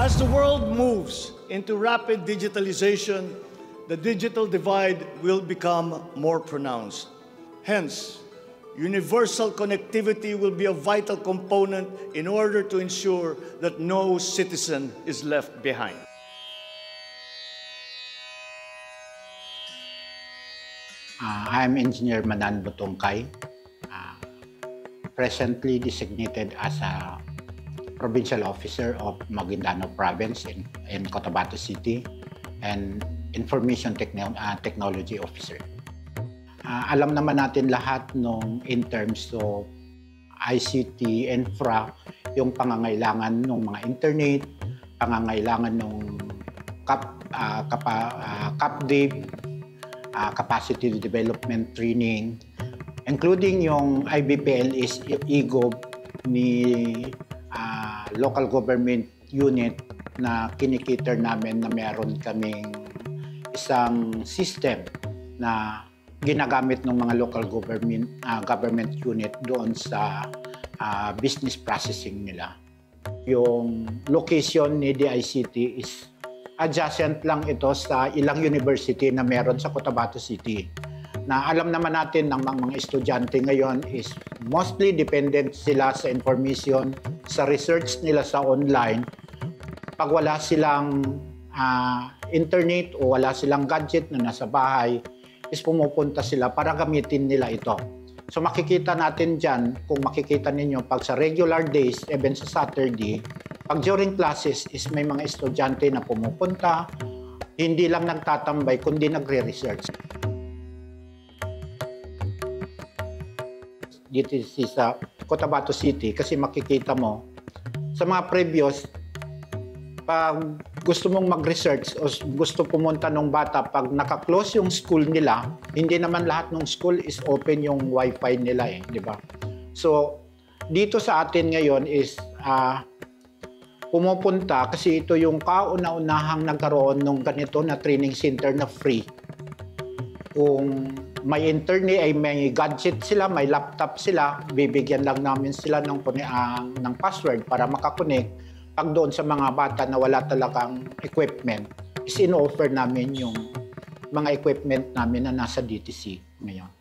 As the world moves into rapid digitalization, the digital divide will become more pronounced. Hence, universal connectivity will be a vital component in order to ensure that no citizen is left behind. I'm Engineer Manan Butungkay, presently designated as a Provincial Officer of Maguindanao Province in Cotabato City and Information Technology Officer. Alam naman natin lahat nung in terms of ICT, infra, yung pangangailangan ng mga internet, pangangailangan ng CAPDIP, capacity development training, including yung IBPL is EGOV ni local government unit na kinikater namin na meron kaming isang system na ginagamit ng mga local government unit doon sa business processing nila. Yung location ni DICT is adjacent lang ito sa ilang university na meron sa Cotabato City. Na alam naman natin ng mga estudyante ngayon is mostly dependent sila sa information, sa research nila sa online. Pag wala silang internet o wala silang gadget na nasa bahay, is pumupunta sila para gamitin nila ito. So makikita natin dyan, kung makikita ninyo, pag sa regular days, even sa Saturday, pag during classes is may mga estudyante na pumupunta, hindi lang nagtatambay, kundi nagre-research. Dito sa Cotabato City, kasi makikita mo, sa mga previous, pag gusto mong mag-research o gusto pumunta ng bata, pag naka-close yung school nila, hindi naman lahat ng school is open yung wifi nila di ba? So, dito sa atin ngayon is pumupunta kasi ito yung kauna-unahang nagkaroon ng ganito na training center na free. Kung may internet ay may gadget sila, may laptop sila, bibigyan lang namin sila ng password para makakonect. Pag doon sa mga bata na wala talagang equipment, is in-offer namin yung mga equipment namin na nasa DTC ngayon.